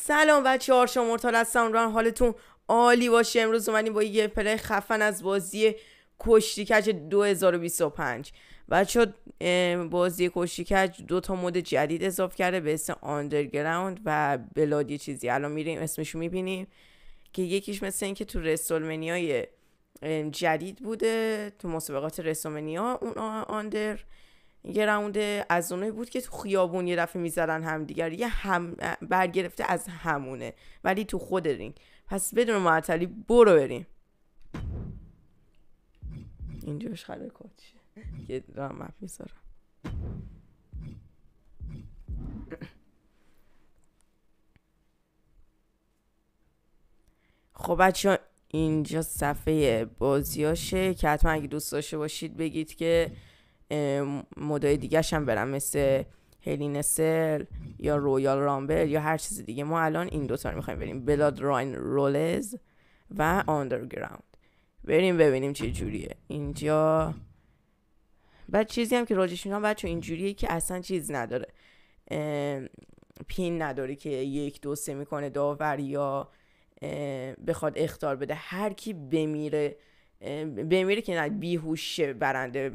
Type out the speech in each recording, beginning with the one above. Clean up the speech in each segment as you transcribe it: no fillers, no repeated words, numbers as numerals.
سلام بچه ها، آرشا مرتال هستم. امیدوارم حالتون عالی باشه. امروز اومدیم با یه پلی خفن از بازی کشتی کج 2025. بچه ها بازی کشتی کج 2 تا مود جدید اضافه کرده به اسم آندرگراوند و بلاد. یه چیزی الان میریم اسمشو میبینیم که یکیش مثل این که تو رسولمنیای جدید بوده، تو مسابقات رسولمنیا اون آندر یه راونده از اونایی بود که تو خیابون یه دفعه میزدن هم دیگر، یه هم برگرفته از همونه ولی تو خود رینگ. پس بدون معطلی برو بریم. اینجاش خاله کوچه که دارم مپ میذارم. خب بچه ها اینجا صفحه بازیاشه که حتما اگه دوست داشته باشید بگید که مودای دیگه هم برم، مثل هلینسل یا رویال رامبل یا هر چیز دیگه. ما الان این دوتا رو میخوایم بریم، بلاد راین رولز و آندرگراوند. بریم ببینیم چه جوریه اینجا. بعد چیزی هم که راجعش میگم بچه اینجوریه که اصلا چیز نداره، پین نداره که 1 2 3 میکنه داور یا بخواد اختار بده. هر کی بمیره که نه بیهوش برنده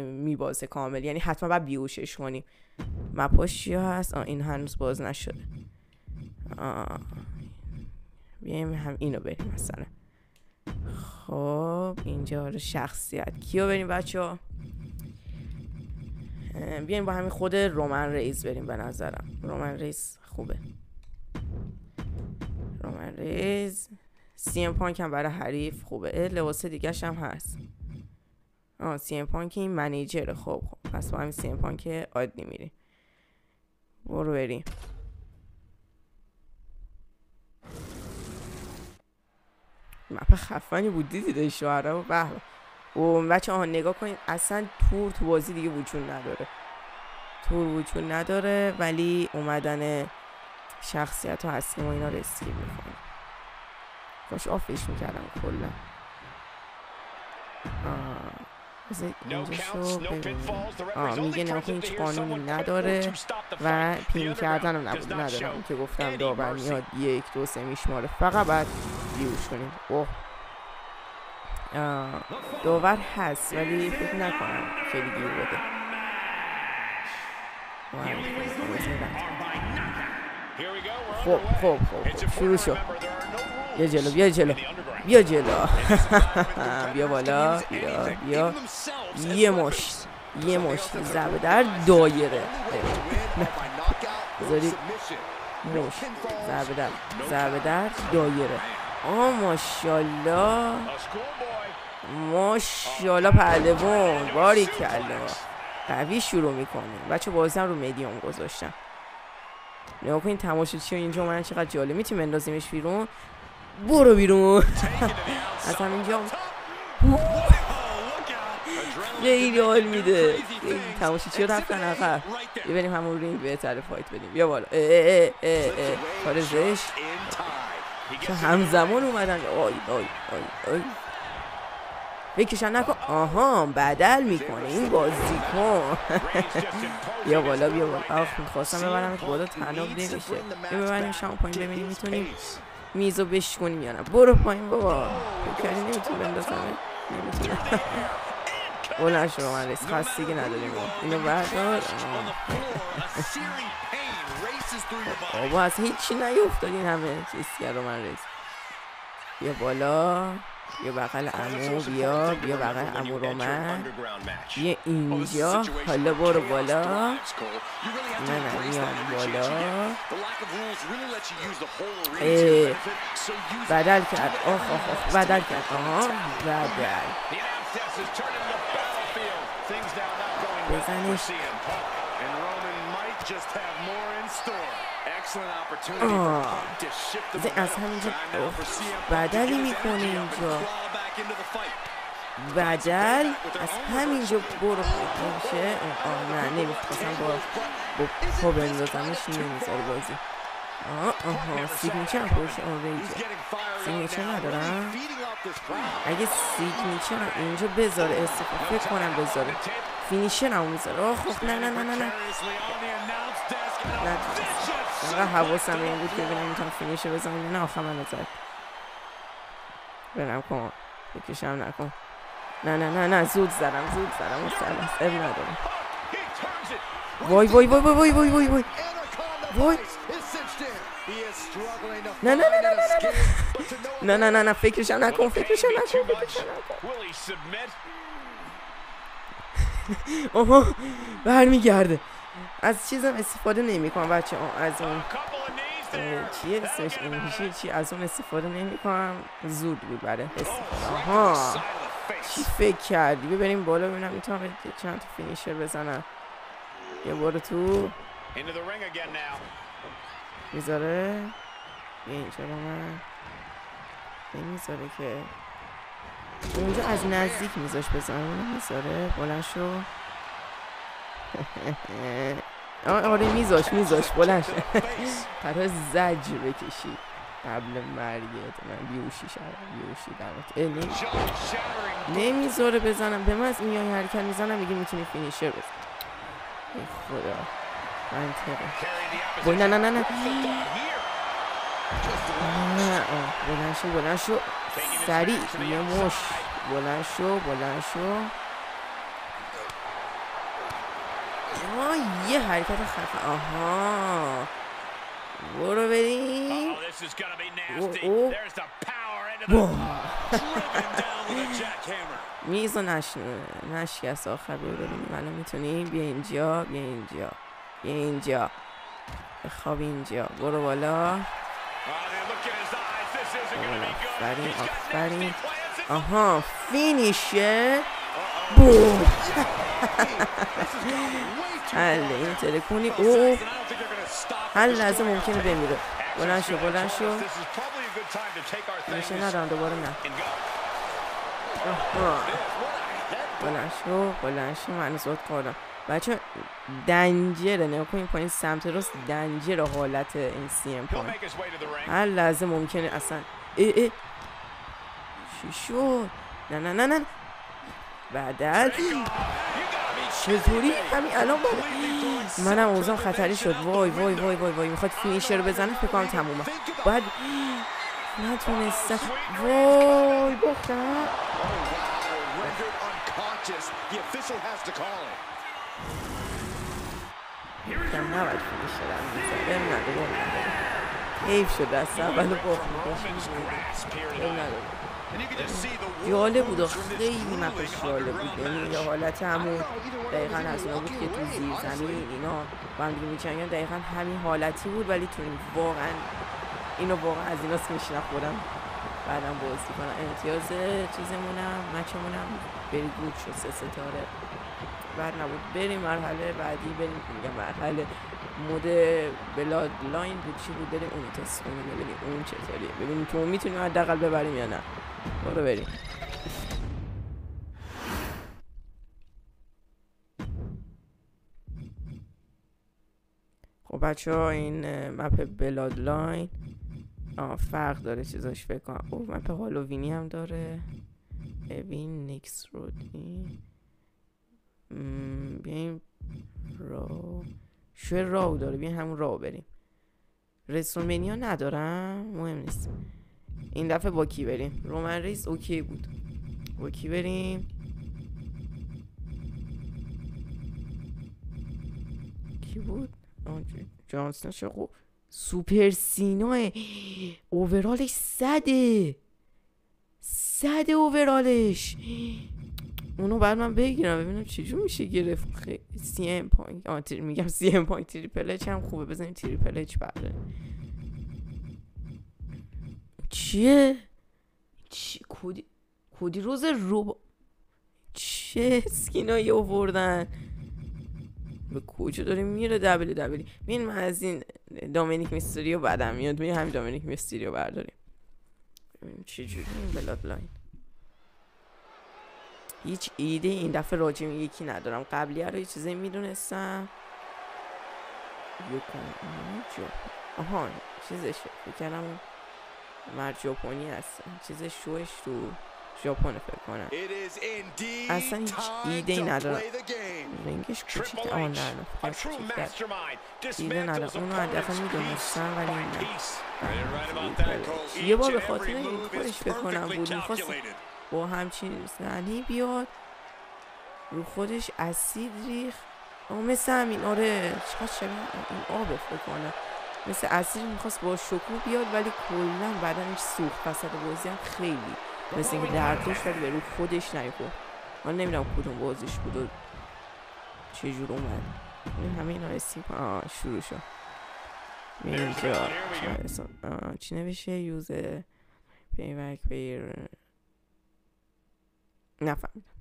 میبازه کامل، یعنی حتما باید بیهوشش کنیم. مپاش چیا هست؟ این هنوز باز نشده. بیایم هم اینو بریم مثلا. خب اینجا شخصیت کیو بریم بچه ها؟ بیایم با همین خود رومن ریز بریم. به نظرم رومن ریز خوبه. رومن ریز. سی ام پانک هم برای حریف خوبه. لباس دیگه هم هست. سی ام پانک این منیجره. خب پس با همین سی ام پانک عادی میریم. برو بریم. مپ خفنی بود، دیدید شوهره و به و بچه ها نگاه کنید، اصلا تور تو بازی دیگه وجود نداره. ولی اومدن شخصیت ها هستیم و اینا رو اسکیپ میکنیم. کاش آفش میکردم کلا. میگه نگاه کنید هیچ قانونی نداره و پین کردن هم نداره. اون که گفتم داور میاد 1 2 3 میشماره، فقط باید بیوش کنیم. داور هست ولی فکر نکنم خیلی گیر بده. خب شروع شد. بیا جلو بیا بالا، بیا یه مشت ضربه در دایره. بذارید مشت ضربه در دایره. ماشاءالله پهلوان، باریکلا، قوی شروع میکنه. بچه بازی هم رو مدیوم گذاشتم. نگاه کنین تماشاچی اینجا من چقدر جالب. میتونیم بندازیمش بیرون. برو بیرون. از همینجا خیلی حال میده. تماشاچی رفتن آخر. بریم همون رینگ بهتره فایت بدیم. بیا بالا. کار زشت که همزمان اومدن. آی بکشن نکن. بدل میکنه این بازیکن. بیا بالا. میخواستم ببرم که بالا تناب نمیشه. ببریم شما پایین ببینیم میتونیم میزو بشکنیم یا نه. برو پایین بابا. فکر کردی نمیتونی بندازم؟ نمیتونم. بلند شو من ریس خستگی نداریم. اینو بردار. بابا از هیچی نیفتادین همه چیز کرد. من ریس بیا بالا، بیا بغل عمو، بیا بغل عمو رومن، بیا اینجا. حالا برو بالا. نه میام بالا. بدل کرد. بدل کرد. بزنش. از همینجا بدلی میکنه اینجا. بدل از همینجا برو. میشه. نه نمیخواستم با پا بندازمش. نمیذاره بازی. سیگنیچر پوش ریجه. سیگنیچر ندارم. اگه سیگنیچر اینجا بذاره استفاده فکر کنم بذاره. فینیشر هم میذاره. خب نه انقدر حواسم این بود که ببینم میتونم فینیشو بزنم یا نه. آخه من زد. برم کن بکشم نکن. نه زود زدم مثلا اب ندارم. وای نه فکرشم نکن. آها برمیگرده. از چیزم استفاده نمیکنم بچه. از اون چیه اسمش این چی از اون استفاده نمیکنم. زود بود برای استفاده. آها چی فکر کردی؟ ببریم بالا ببینم میتونم چند تا فینیشر بزنم. یه بار تو میذاره اینجا رو من نمیذاره که اونجا از نزدیک میذاش بزنم. میذاره بلند شو. آره میذاش بلند شو. قرار زجر بکشی قبل مرگت. من بیوشی دمت. نمیذاره بزنم. به من از این یه حرکت میزنم میگه میتونی فینیشر بزن. ای خدا منطقه. وای نه بلند شو سریع یه مش. بلند شو یه حرکت خفه. آها برو بریم. میزو نشکست آخر. ببینیم الان میتونیم. بیا اینجا بخواب اینجا. برو بالا. آفرین. آها فینیشه. بوم. حله این تلکونی. او هر لحظه ممکنه بمیره. بلند شو میشه ندارم دوباره. نه بلند شو من زود کردم بچه. دنجره نگاه کنیم پایین سمت راست. دنجره حالت این سی ام پایین. هر لحظه ممکنه اصلا. چی شد؟ نه بعدل چطوری همین الان بابا منم اوضاعم خطری شد. وای میخواد فینیشر بزنه. فکر کنم تمومه. باید نتونستم. وای باختم. نباید فینیشر هم میزنم. حیف شد دست اولو باخت. جالب بود. خیلی مپش جالب بود. یعنی یه حالت همون دقیقا از اونا بود که تو زیر زمین اینا با هم دیگه میچنگن. دقیقا همین حالتی بود. ولی تو واقعا از ایناست میشنم خودم بعدم بازی کنم. امتیاز چیزمونم مچمونم بری گود شد 3 ستاره. بعد نبود بریم مرحله بعدی. بریم مرحله مود بلاد لاین بود. چی بود؟ بریم اونو تست کنیم ببینیم اون چطوریه. ببینیم تو میتونیم حداقل ببریم یا نه. برو بریم. خب بچه ها این مپ بلاد لاین فرق داره چیزاش. فکر کنم مپ هالووینی هم داره. اوین نیکس رودی. بیایم راو داره. بیایم همون راو بریم. رسولمنیا ندارم مهم نیست. این دفعه با کی بریم؟ رومن ریس اوکی بود. با کی بریم؟ کی بود؟ جانسون. چقو سوپر سینا اوورالش 100 اوورالش. اونو بعد من بگیرم ببینم چجور میشه گرفت. سی ام پوینت میگم سی ام پوینت تریپل اچ هم خوبه. بزنیم تریپل اچ برداریم. چیه؟ کودی روز رو چه اسکینایی آوردن؟ به کجا داریم میره؟ دبلی بین من از این دامینیک میستریو بعدم میاد. میگه همین دامینیک میستریو برداریم. ببینیم چجوری این بلاد لاین. هیچ ایده این دفعه راجع به یکی ندارم. قبلی رو یه چیزی میدونستم. آها چیزشه. فکر کردم اون مرد ژاپنی هست. چیز شوش تو ژاپن فکر کنم. اصلا هیچ ایده ای ندارم. رنگش کوچیک آن نه ایده ندارم. اونو حداقل میدونستم ولی نه. یه بار به خاطر خودش فکر کنم بود میخواست با همچین زنی بیاد رو خودش اسید ریخ مثل همین. آره چقدر شبیه این آبه فکر کنم. مثل اسید میخواست با شکوه بیاد ولی کلا بدنش سوخت. وسط بازی هم خیلی مثل اینکه درد داشت ولی به رو خودش نیفت. من نمیدونم کدوم بازیش بود و چجور اومد. همین اسیم شروع شد. اینجا چی نوشه یوزه پیوک بیر نفهمیدم.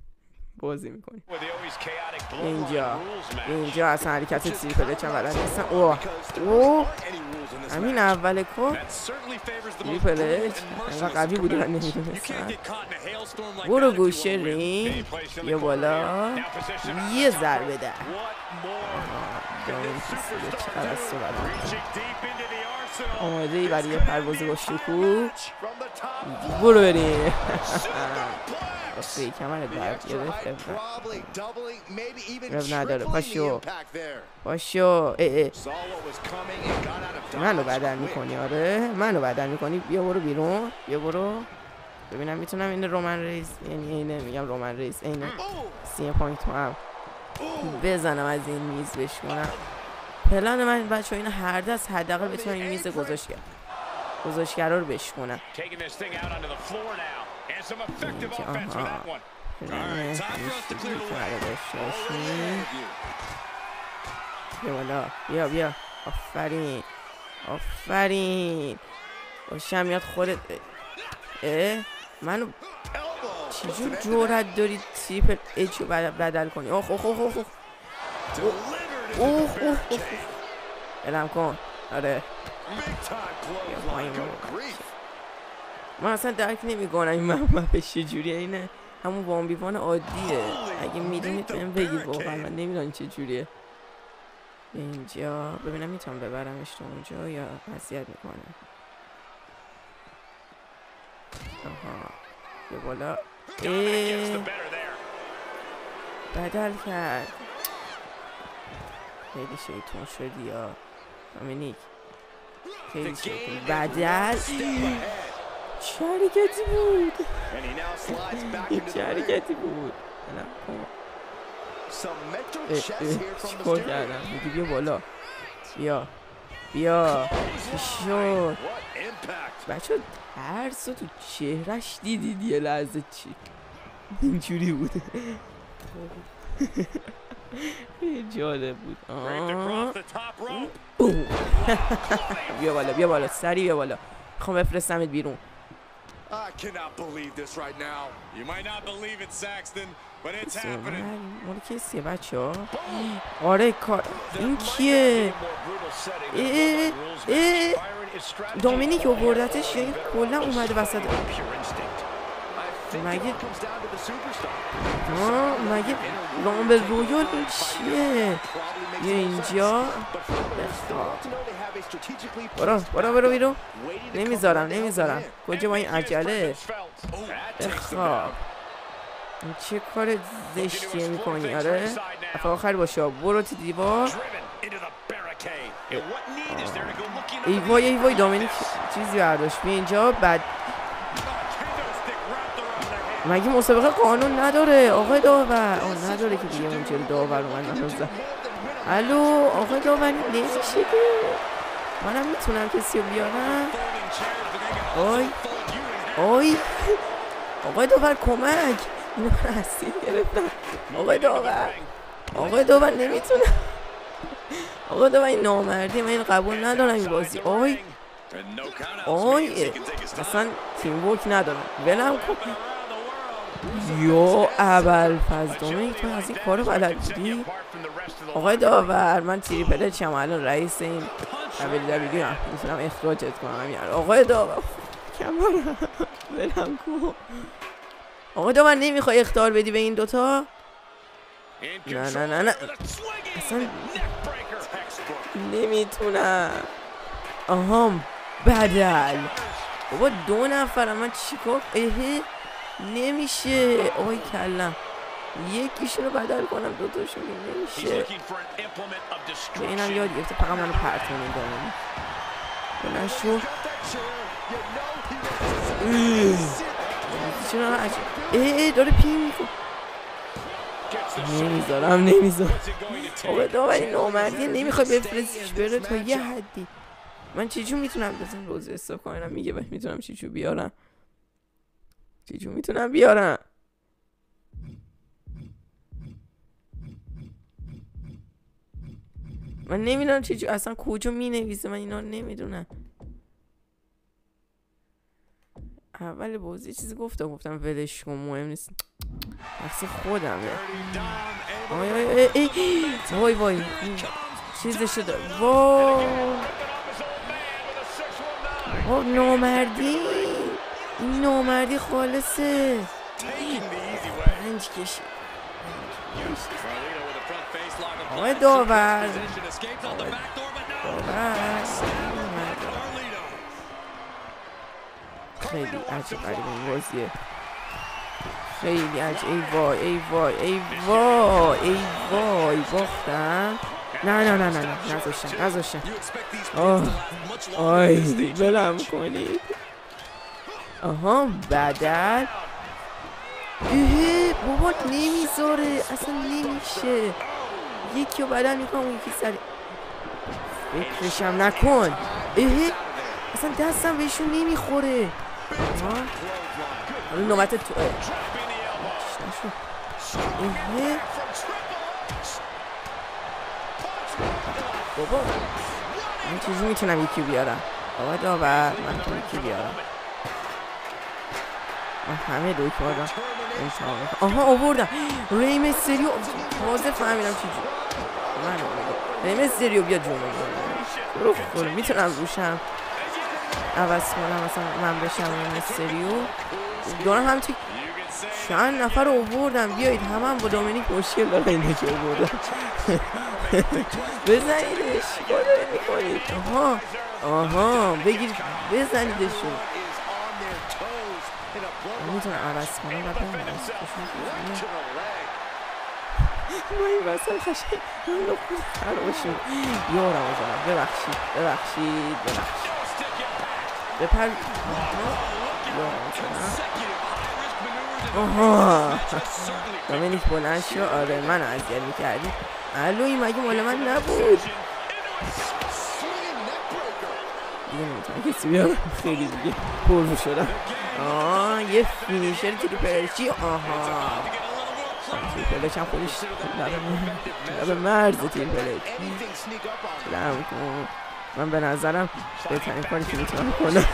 بازی میکنی اینجا اصلا حرکت تریپل اچ هم بلد نیستم. اوه همین اول کار تریپل اچ انقدر قوی بودی من نمیدونستم. برو گوشه رینگ یه بالا یه ضربه ده آماده ای برای یه پرواز با شکوه. برو بریم. کمر درد گرفت. رب نداره. پاشو منو بدل میکنی. آره منو بدل میکنی. بیا برو بیرون. بیا برو ببینم میتونم این رومن ریز یعنی اینه میگم رومن ریز اینه سی پوینت هم بزنم از این میز بشکنم. پلان من بچه این هر دست حداقل بتونم این میز گذاشتگرا رو بشکنم. بیا آفرین باشم یاد خودت. منو چجور جورت داری تریپل اچ رو بدل کنی؟ اوه الام کن. آره من اصلا درک نمی کنم این مپش چجوریه. اینه همون وامبیوان عادیه. اگه میدونید بهم بگید واقعا من نمیدونم چجوریه. اینجا ببینم میتونم ببرمش تو اونجا یا اذیت میکنه. یه بالا بدل کرد. خیلی شیطون شدی یا دومینیک. خیلی شیطون بدل. چه حرکتی بود؟ چه حرکتی بود؟ چیکار کردم؟ میگی بیا بالا. بیا شد بچه ترس تو چهرش دیدید یه لحظه چی اینجوری بود. جالب بود. بیا بالا سری بیا بالا. میخوام بفرستمت بیرون. I cannot believe this right now. You might not believe it, Saxton, but it's happening. مال کیه بچه‌ها؟ آره کار این کیه؟ دومینیک آوردتش یا کلا اومده وسط؟ مگه رامبل رویال این چیه؟ یه اینجا برو بیرون. نمیذارم کجا با این عجله بخواب. این چه کار زشتیه میکنی؟ آره افا آخر باشه. برو تو دیوار. ای وای دومینیک چیزی برداشت بیا اینجا. بعد مگه مسابقه قانون نداره آقای داور؟ نداره که دیگه اونجا داور اومد منو زد. الو آقای داور نمیشه که منم میتونم کسی رو بیارم. آی آقای داور کمک. اینو من اسیر گرفتم. آقای داور نمیتونم. آقای داور این نامردی من این قبول ندارم این بازی. آی اصلا تیم ورک ندارم. ولم کن. یا ابوالفضل تو از این کارو بلد بودی؟ آقای داور من تریپل اچ ام الان رئیس این WWE هم میتونم اخراجت کنم. آقای داور کمارم ولم کن. آقای داور نمیخوای اخطار بدی به این دوتا؟ نه اصلا نمیتونم. بدل بابا 2 نفرم من چیکار نمیشه. آی کلم یکیشون رو بدل کنم دوتاشون نمیشه. به اینم یاد گرفته فقط منو پرتونه دارم. بلند شو. چرا داره پی میکن. نمیذارم آبه داوری نامردیه. نمیخوای بفرستیش بره تا یه حدی. من چیچو میتونم بزن روز استاپ کنم. میگه میتونم چیچو بیارم. چیچو میتونم بیارم. من نمیدونم چیچو اصلا کجا مینویسه. من اینا رو نمیدونم. اول بازی چیزی گفتم ولش کن مهم نیست. اصلا خودمه. وای چیزشو دار. وای نامردی خالصه. 5 کشی. آقای داور خیلی عجیب غریب این بازیه. خیلی عجیب. ای وای باختم. نه نذاشتم. آی بلم کنید. آها بدل. بابا نمیذاره اصلا. نمیشه. یکی رو بدل میکنم اون یکی سری فکرشم نکن. اصلا دستم بهشون نمیخوره. حالا نوبت تو. بابا من چیزی میتونم یکی بیارم. بابا داور من تو یکی بیارم. من همه دوی کارم. آها آوردم. ری میستریو. تازه فهمیدم چی جو. ری میستریو بیا جون. میتونم روشم عوض کنم مثلا من بشم ری میستریو. دارم همین چند نفر رو آوردم. بیایید هم با دومینیک مشکل داره اینه که آوردم. بزنیدش. کار داره میکنید. آها بگیر بزنیدشون. میتونم عوض کنم و برم عوض کنم. ما این وصل خشک نخود خرابشون یارم آزارم. ببخشید بپر یارم آزارم. دومینیک بلند شو. آره من اذیت میکردی. الو این مگه مال من نبود. دیگه نمیتونم کسی بیارم. خیلی دیگه پررو شدم. یه فینیشر تریپلچی. تریپلچ هم خودش لبه مرز تریپلچ. لم کن. من به نظرم بهترین کاری که میتونم کنم.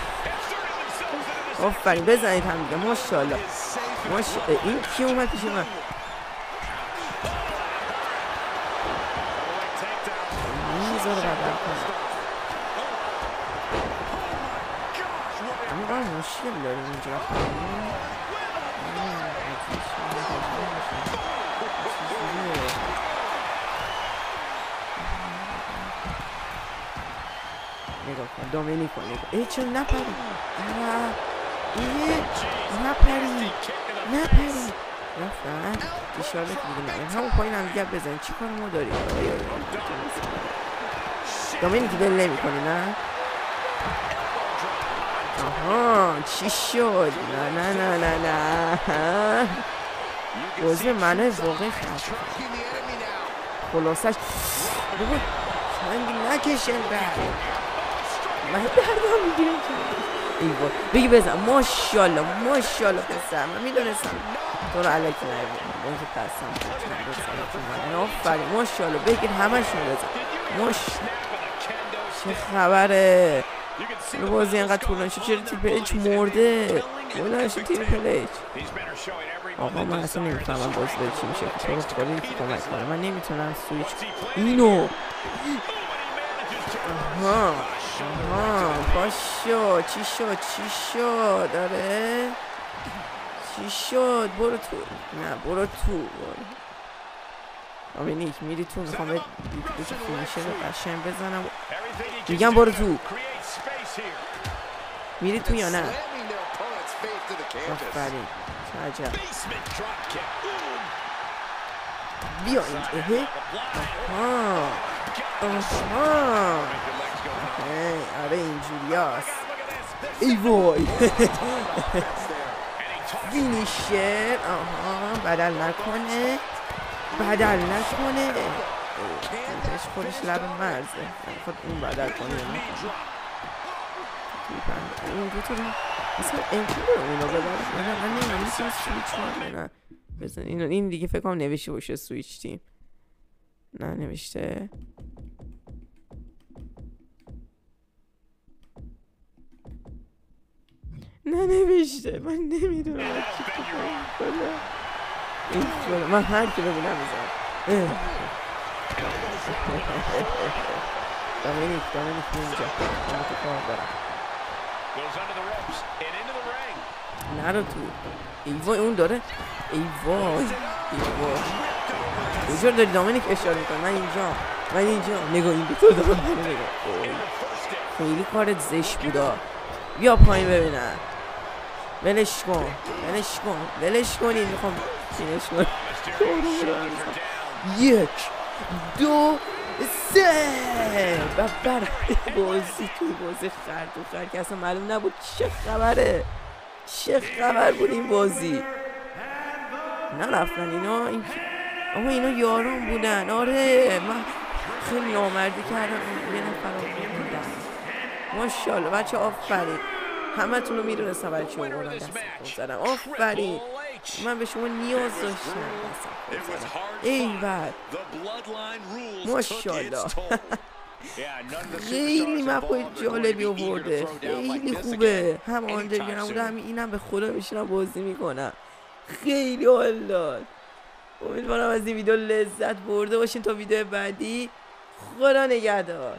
آفرین بزنید هم دیگه. ماشاءالله. این کی اومد پیش من؟ میذاره بدل کنم. همین مشکل داریم اینجا. نگاه کن دومینیک کن. نگاه چرا نپری. رفتن اشاره که دیگه نمیم. همون پایین هم دیگه بزنید. چی کار ما داریم؟ دومینیک دل نمی کنی نه؟ چی شد؟ نه بازی معنای واقعی خواهد خلاصش بابا چنگی نکشن من دردم میگیرم بگی بزن. ماشالله پسر. من میدونستم تو رو علکی نبید. من که قسم آفرین ماشالله. بگیر همشون بزن. چه خبره؟ چرا بازی اینقدر طولانی شد؟ چرا تریپل اچ مرده؟ بلنش تریپل اچ. آقا من اصلا نمیفهمم بازی داره چی میشه. تو رو خدا یکی کمک کنه. من نمیتونم سویچ اینو. باشو. چی شد؟ داره چی شد؟ برو تو. نه برو تو. دومینیک میری تو. میخوام به یکی فینیشه رو قشنگ بزنم. میگم برو تو. میری تو یا نه؟ آفرین چه عجب بیا اینجا آره اینجوری هست ای وای فینیشر بدل نکنه خودش لب مرزه خود اون بدل کنه اون دوتو مثلا امکان اونو ببرد من نمیدونم میتونم سویچ کنم بزن این دیگه فکر کنم نوشته باشه سویچ تیم نه نوشته نه نوشته من نمیدونم من هر که ببینم بزن دامینیک اینجا من تو کار دارم نرو تو ای وای اون داره ای وای کجا داری دامینیک اشاره میکنه من اینجا نگاه این دوتو دارم نگاه خیلی کارت زشت بودا بیا پایین ببینم ولش کنین میخوام سینش کنم 1 2 3 ببر بازی توی بازی خرد که اصلا معلوم نبود چه خبر بود این بازی نرفتن اینا یاران بودن آره من خیلی نامردی کردم یه نفر بودن ماشاءالله بچه آفرین همه تون رو میدونستم برای چی آوردم دست زدم آفرین من به شما نیاز داشتم ایول ماشاءالله خیلی مپای جالبی آورده خیلی خوبه هم آندرگرام بوده همین اینم به خدا میشینم بازی میکنم خیلی حال داد امیدوارم از این ویدیو لذت برده باشین تا ویدیو بعدی خدا نگهدار